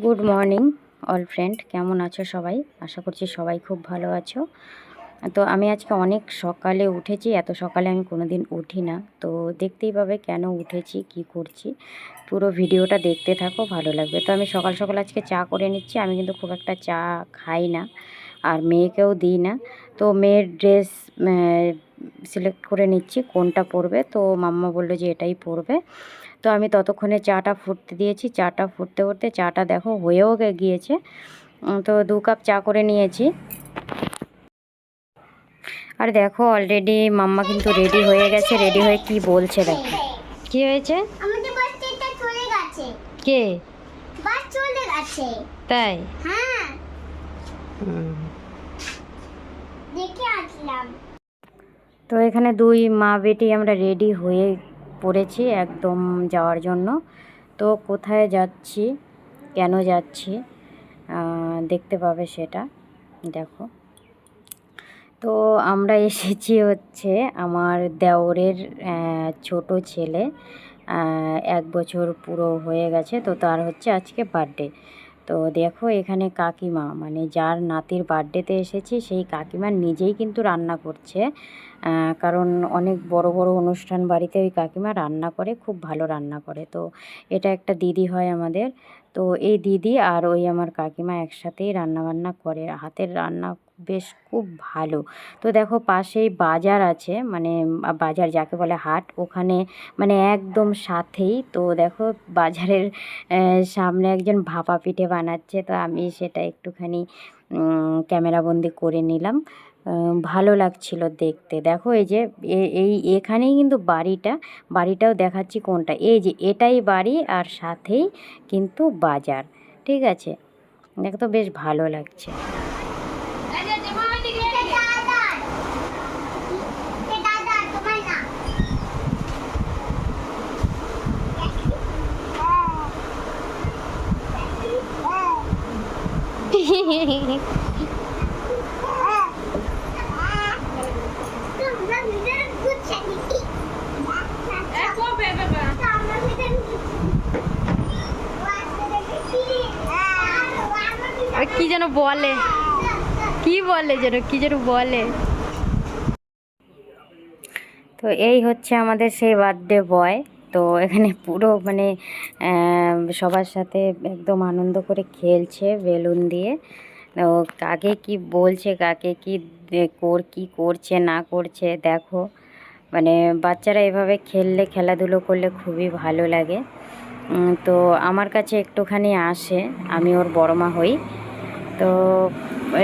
Good morning all friend, কেমন আছো সবাই? আশা করছি সবাই খুব ভালো আছো। তো আমি আজকে অনেক সকালে উঠেছি। এত সকালে আমি কোনো দিন উঠি না, তো দেখতেই পাবে কেন উঠেছি, কি করছি। পুরো ভিডিওটা দেখতে থাকো, ভালো লাগবে। তো আমি সকাল সকাল আজকে চা করে নিচ্ছি। আমি কিন্তু খুব একটা চা খাই না, আর মেয়েকেও দিই না। তো মেয়ের ড্রেস সিলেক্ট করে নিচ্ছি কোনটা পরবে। তো মাম্মা বললো যে এটাই পরবে। তো আমি ততক্ষণে চাটা ফুটতে দিয়েছি। চাটা ফুটতে ফুটতে চাটা দেখো হয়েও গিয়েছে। তো 2 কাপ চা করে নিয়েছি। আর দেখো অলরেডি মাম্মা কিন্তু রেডি হয়ে গেছে। রেডি হয়ে কি বলছে দেখো। কি হয়েছে? আমাদের বাচ্চাটা চলে গেছে। কে? বাস চলে গেছে। তাই? হ্যাঁ, দেখে আসলাম। তো এখানে 2 মা বেটি আমরা রেডি হয়ে পড়েছি একদম যাওয়ার জন্য। তো কোথায় যাচ্ছি, কেন যাচ্ছি দেখতে পাবে সেটা দেখো। তো আমরা এসেছি হচ্ছে আমার দেওরের ছোট ছেলে, 1 বছর পুরো হয়ে গেছে। তো তার হচ্ছে আজকে বার্থডে। তো দেখো এখানে কাকিমা, মানে যার নাতির বার্থডেতে এসেছি সেই কাকিমা নিজেই কিন্তু রান্না করছে। কারণ অনেক বড় বড় অনুষ্ঠান বাড়িতে ওই কাকিমা রান্না করে, খুব ভালো রান্না করে। তো এটা একটা দিদি হয় আমাদের। তো এই দিদি আর ওই আমার কাকিমা একসাথেই রান্নাবান্না করে, হাতের রান্না বেশ খুব ভালো। তো দেখো পাশেই বাজার আছে, মানে বাজার যাকে বলে হাট, ওখানে মানে একদম সাথেই। তো দেখো বাজারের সামনে একজন ভাপা পিঠে বানাচ্ছে। তো আমি সেটা একটুখানি ক্যামেরাবন্দি করে নিলাম। ভালো লাগছিল দেখতে। দেখো এই যে এখানেই কিন্তু বাড়িটাও দেখাচ্ছি কোনটা। এই যে এটাই বাড়ি, আর সাথেই কিন্তু বাজার। ঠিক আছে, দেখো তো বেশ ভালো লাগছে। কি যেন বলে, কি যেন বলে। তো এই হচ্ছে আমাদের সেই বার্থডে বয়। তো এখানে পুরো মানে সবার সাথে একদম আনন্দ করে খেলছে বেলুন দিয়ে। ও কাকে কি বলছে, কাকে কি কি করছে না করছে দেখো। মানে বাচ্চারা এভাবে খেললে, খেলাধুলো করলে খুবই ভালো লাগে। তো আমার কাছে একটুখানি আসে, আমি ওর বড় মা হই। তো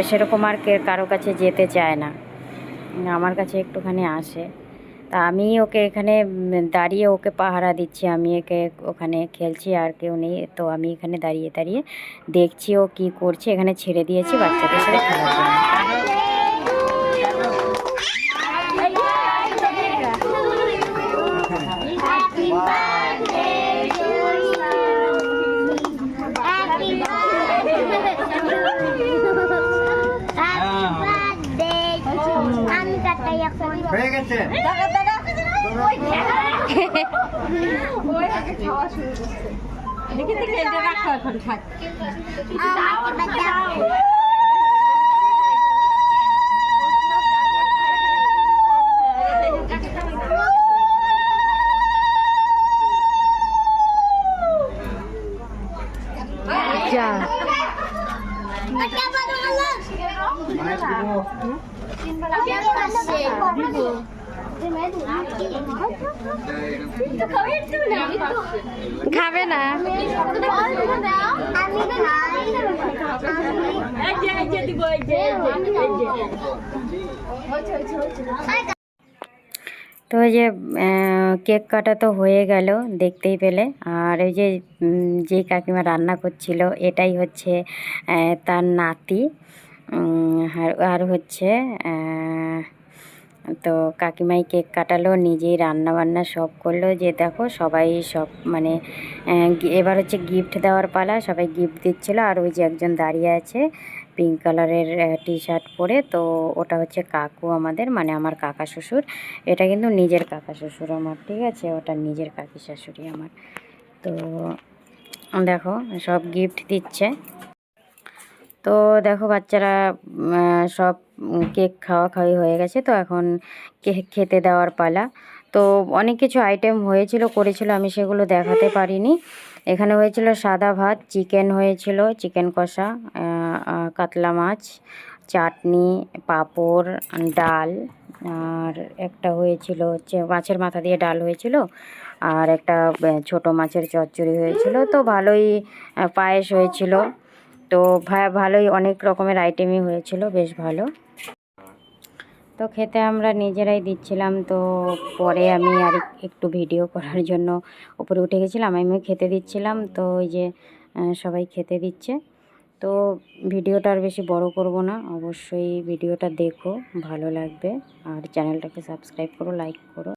সেরকম আর কারো কাছে যেতে চায় না, আমার কাছে একটুখানি আসে। তা আমি ওকে এখানে দাঁড়িয়ে ওকে পাহারা দিচ্ছি। আমি একে ওখানে খেলছি, আর কেউ নেই। তো আমি এখানে দাঁড়িয়ে দাঁড়িয়ে দেখছি ও কি করছে। এখানে ছেড়ে দিয়েছি বাচ্চাদের সাথে খেলার জন্য। হয়ে গেছে। খাবে না? তো ওই যে কেক কাটা তো হয়ে গেল দেখতেই পেলে। আর ওই যে যে কাকিমা রান্না করছিল এটাই হচ্ছে তার নাতি। আর হচ্ছে তো কাকিমাই কেক কাটালো, নিজেই রান্না বান্না সব করলো। যে দেখো সবাই সব মানে এবার হচ্ছে গিফট দেওয়ার পালা, সবাই গিফট দিচ্ছিলো। আর ওই যে একজন দাঁড়িয়ে আছে পিঙ্ক কালারের টি শার্ট পরে, তো ওটা হচ্ছে কাকু আমাদের, মানে আমার কাকা শ্বশুর। এটা কিন্তু নিজের কাকা শ্বশুর আমার, ঠিক আছে, ওটা নিজের কাকি শাশুড়ি আমার। তো দেখো সব গিফট দিচ্ছে। তো দেখো বাচ্চারা সব কেক খাওয়া খাওয়ি হয়ে গেছে, তো এখন কেক খেতে দেওয়ার পালা। তো অনেক কিছু আইটেম হয়েছিল করেছিল, আমি সেগুলো দেখাতে পারিনি। এখানে হয়েছিল সাদা ভাত, চিকেন হয়েছিল, চিকেন কষা, কাতলা মাছ, চাটনি, পাঁপড়, ডাল, আর একটা হয়েছিল হচ্ছে মাছের মাথা দিয়ে ডাল হয়েছিল, আর একটা ছোট মাছের চচ্চড়ি হয়েছিল। তো ভালোই পায়েস হয়েছিল। তো ভালোই অনেক রকমের আইটেমই হয়েছিল, বেশ ভালো। তো খেতে আমরা নিজেরাই দিচ্ছিলাম। তো পরে আমি আর একটু ভিডিও করার জন্য উপরে উঠে গেছিলাম, আমি খেতে দিচ্ছিলাম। তো ওই যে সবাই খেতে দিচ্ছে। তো ভিডিওটা আর বেশি বড় করব না, অবশ্যই ভিডিওটা দেখো, ভালো লাগবে। আর চ্যানেলটাকে সাবস্ক্রাইব করো, লাইক করো।